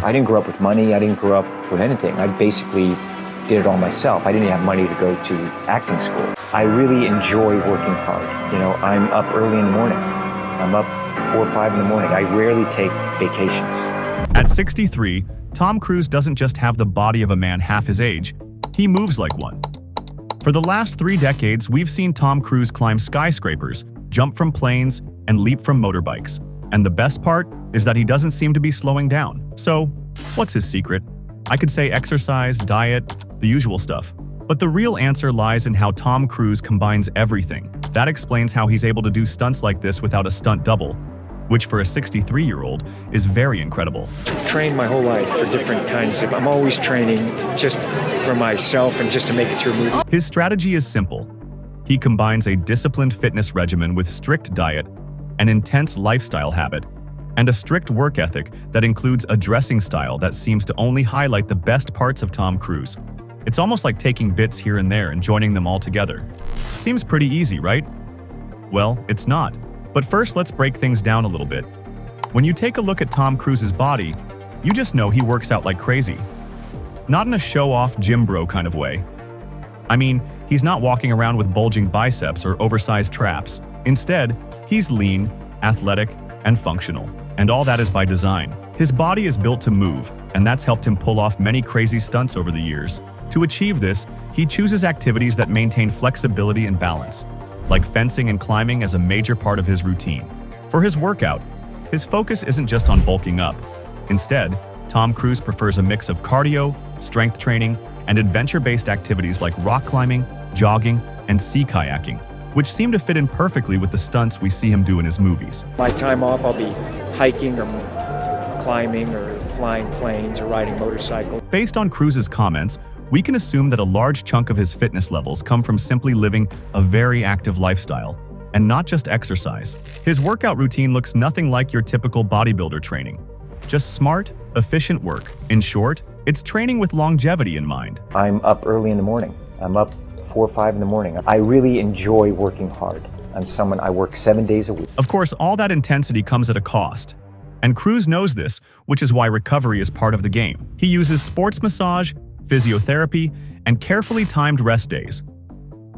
I didn't grow up with money. I didn't grow up with anything. I basically did it all myself. I didn't have money to go to acting school. I really enjoy working hard. You know, I'm up early in the morning. I'm up 4 or 5 in the morning. I rarely take vacations. At 63, Tom Cruise doesn't just have the body of a man half his age, he moves like one. For the last 3 decades, we've seen Tom Cruise climb skyscrapers, jump from planes, and leap from motorbikes. And the best part is that he doesn't seem to be slowing down. So, what's his secret? I could say exercise, diet, the usual stuff. But the real answer lies in how Tom Cruise combines everything. That explains how he's able to do stunts like this without a stunt double, which for a 63-year-old is very incredible. I've trained my whole life for different kinds of, I'm always training just for myself and just to make it through a movie. His strategy is simple. He combines a disciplined fitness regimen with strict diet, an intense lifestyle habit, and a strict work ethic that includes a dressing style that seems to only highlight the best parts of Tom Cruise. It's almost like taking bits here and there and joining them all together. Seems pretty easy, right? Well, it's not. But first, let's break things down a little bit. When you take a look at Tom Cruise's body, you just know he works out like crazy. Not in a show-off gym bro kind of way. I mean, he's not walking around with bulging biceps or oversized traps. Instead, he's lean, athletic, and functional. And all that is by design. His body is built to move, and that's helped him pull off many crazy stunts over the years. To achieve this, he chooses activities that maintain flexibility and balance, like fencing and climbing as a major part of his routine. For his workout, his focus isn't just on bulking up. Instead, Tom Cruise prefers a mix of cardio, strength training, and adventure-based activities like rock climbing, jogging, and sea kayaking, which seem to fit in perfectly with the stunts we see him do in his movies. My time off, I'll be hiking or climbing or flying planes or riding motorcycles. Based on Cruise's comments, we can assume that a large chunk of his fitness levels come from simply living a very active lifestyle, and not just exercise. His workout routine looks nothing like your typical bodybuilder training. Just smart, efficient work. In short, it's training with longevity in mind. I'm up early in the morning. I'm up 4 or 5 in the morning. I really enjoy working hard. I work 7 days a week. Of course, all that intensity comes at a cost. And Cruise knows this, which is why recovery is part of the game. He uses sports massage, physiotherapy, and carefully timed rest days.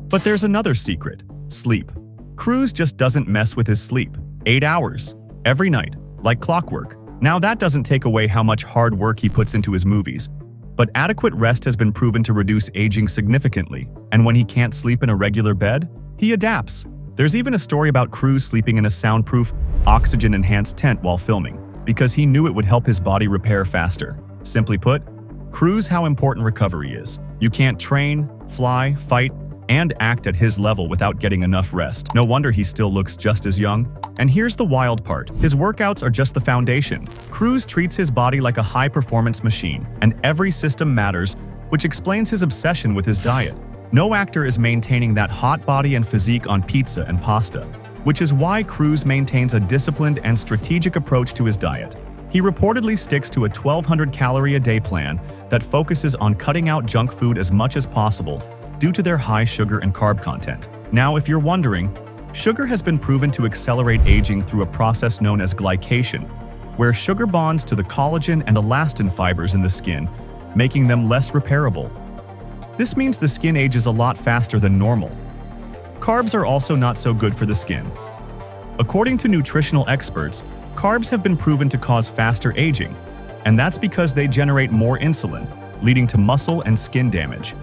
But there's another secret: sleep. Cruise just doesn't mess with his sleep. 8 hours, every night, like clockwork. Now that doesn't take away how much hard work he puts into his movies, but adequate rest has been proven to reduce aging significantly, and when he can't sleep in a regular bed, he adapts. There's even a story about Cruise sleeping in a soundproof, oxygen-enhanced tent while filming, because he knew it would help his body repair faster. Simply put, Cruise how important recovery is. You can't train, fly, fight, and act at his level without getting enough rest. No wonder he still looks just as young. And here's the wild part. His workouts are just the foundation. Cruise treats his body like a high-performance machine, and every system matters, which explains his obsession with his diet. No actor is maintaining that hot body and physique on pizza and pasta, which is why Cruise maintains a disciplined and strategic approach to his diet. He reportedly sticks to a 1,200-calorie-a-day plan that focuses on cutting out junk food as much as possible due to their high sugar and carb content. Now, if you're wondering, sugar has been proven to accelerate aging through a process known as glycation, where sugar bonds to the collagen and elastin fibers in the skin, making them less repairable. This means the skin ages a lot faster than normal. Carbs are also not so good for the skin. According to nutritional experts, carbs have been proven to cause faster aging, and that's because they generate more insulin, leading to muscle and skin damage.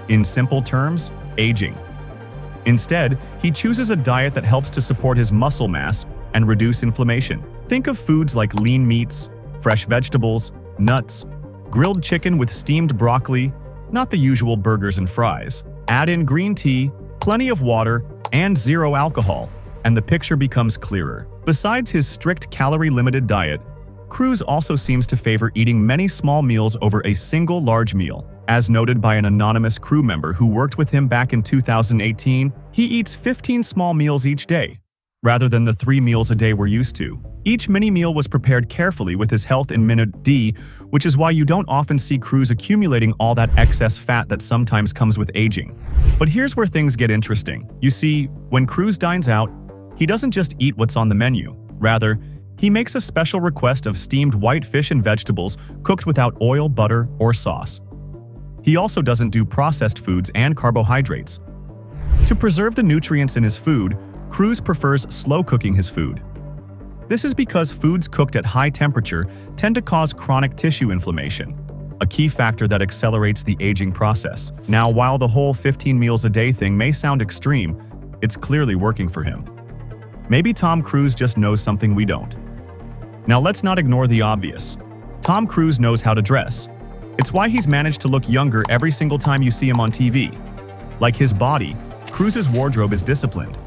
In simple terms, aging. Instead, he chooses a diet that helps to support his muscle mass and reduce inflammation. Think of foods like lean meats, fresh vegetables, nuts, grilled chicken with steamed broccoli, not the usual burgers and fries. Add in green tea, plenty of water, and zero alcohol, and the picture becomes clearer. Besides his strict calorie-limited diet, Cruise also seems to favor eating many small meals over a single large meal. As noted by an anonymous crew member who worked with him back in 2018, he eats 15 small meals each day, rather than the 3 meals a day we're used to. Each mini meal was prepared carefully with his health in minute D, which is why you don't often see Cruise accumulating all that excess fat that sometimes comes with aging. But here's where things get interesting. You see, when Cruise dines out, he doesn't just eat what's on the menu. Rather, He makes a special request of steamed white fish and vegetables cooked without oil, butter, or sauce. He also doesn't do processed foods and carbohydrates. To preserve the nutrients in his food, Cruz prefers slow cooking his food. This is because foods cooked at high temperature tend to cause chronic tissue inflammation, a key factor that accelerates the aging process. Now, while the whole 15 meals a day thing may sound extreme, it's clearly working for him. Maybe Tom Cruise just knows something we don't. Now let's not ignore the obvious. Tom Cruise knows how to dress. It's why he's managed to look younger every single time you see him on TV. Like his body, Cruise's wardrobe is disciplined.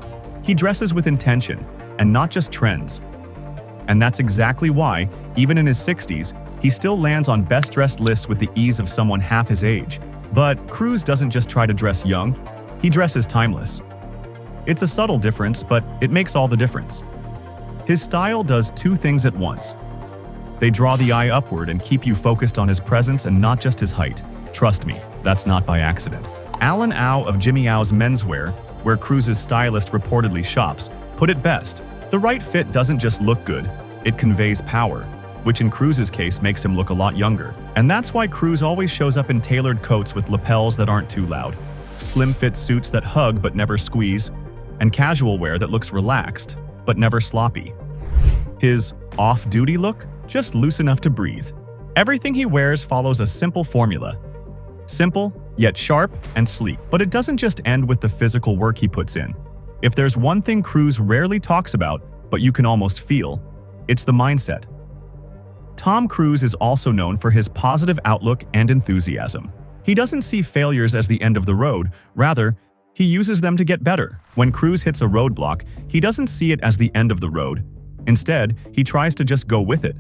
He dresses with intention, and not just trends. And that's exactly why, even in his 60s, he still lands on best-dressed lists with the ease of someone half his age. But Cruise doesn't just try to dress young, he dresses timeless. It's a subtle difference, but it makes all the difference. His style does two things at once. They draw the eye upward and keep you focused on his presence and not just his height. Trust me, that's not by accident. Alan Au of Jimmy Au's Menswear, where Cruise's stylist reportedly shops, put it best. The right fit doesn't just look good, it conveys power, which in Cruise's case makes him look a lot younger. And that's why Cruise always shows up in tailored coats with lapels that aren't too loud, slim-fit suits that hug but never squeeze, and casual wear that looks relaxed but never sloppy. His off-duty look? Just loose enough to breathe. Everything he wears follows a simple formula. Simple, yet sharp and sleek. But it doesn't just end with the physical work he puts in. If there's one thing Cruise rarely talks about, but you can almost feel, it's the mindset. Tom Cruise is also known for his positive outlook and enthusiasm. He doesn't see failures as the end of the road, rather, he uses them to get better. When Cruise hits a roadblock, he doesn't see it as the end of the road. Instead, he tries to just go with it,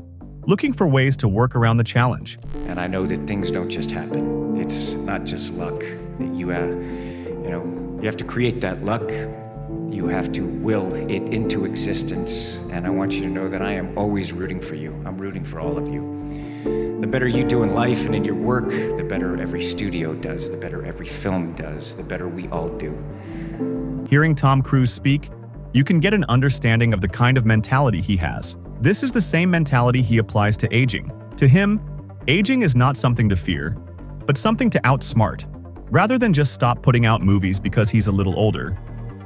looking for ways to work around the challenge. And I know that things don't just happen. It's not just luck. That you have to create that luck. You have to will it into existence. And I want you to know that I am always rooting for you. I'm rooting for all of you. The better you do in life and in your work, the better every studio does, the better every film does, the better we all do. Hearing Tom Cruise speak, you can get an understanding of the kind of mentality he has. This is the same mentality he applies to aging. To him, aging is not something to fear, but something to outsmart. Rather than just stop putting out movies because he's a little older,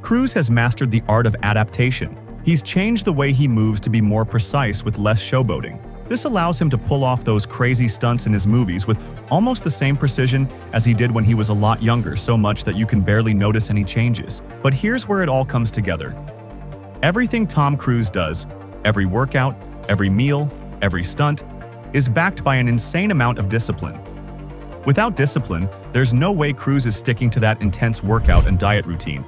Cruise has mastered the art of adaptation. He's changed the way he moves to be more precise with less showboating. This allows him to pull off those crazy stunts in his movies with almost the same precision as he did when he was a lot younger, so much that you can barely notice any changes. But here's where it all comes together. Everything Tom Cruise does, every workout, every meal, every stunt, is backed by an insane amount of discipline. Without discipline, there's no way Cruise is sticking to that intense workout and diet routine.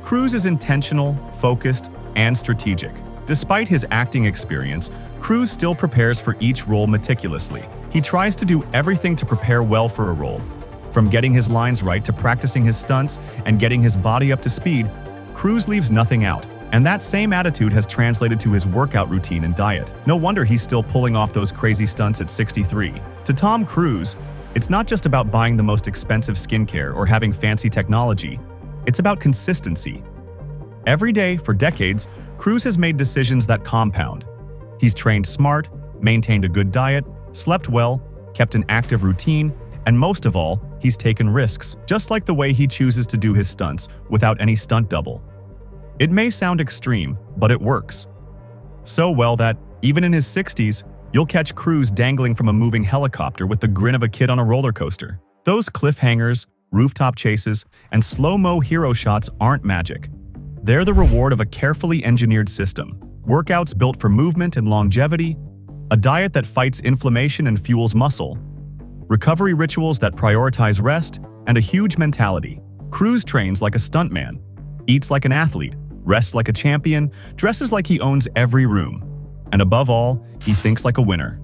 Cruise is intentional, focused, and strategic. Despite his acting experience, Cruise still prepares for each role meticulously. He tries to do everything to prepare well for a role. From getting his lines right to practicing his stunts and getting his body up to speed, Cruise leaves nothing out. And that same attitude has translated to his workout routine and diet. No wonder he's still pulling off those crazy stunts at 63. To Tom Cruise, it's not just about buying the most expensive skincare or having fancy technology. It's about consistency. Every day, for decades, Cruise has made decisions that compound. He's trained smart, maintained a good diet, slept well, kept an active routine, and most of all, he's taken risks, just like the way he chooses to do his stunts without any stunt double. It may sound extreme, but it works. So well that, even in his 60s, you'll catch Cruise dangling from a moving helicopter with the grin of a kid on a roller coaster. Those cliffhangers, rooftop chases, and slow-mo hero shots aren't magic. They're the reward of a carefully engineered system. Workouts built for movement and longevity, a diet that fights inflammation and fuels muscle, recovery rituals that prioritize rest, and a huge mentality. Cruise trains like a stuntman, eats like an athlete, rests like a champion, dresses like he owns every room. And above all, he thinks like a winner.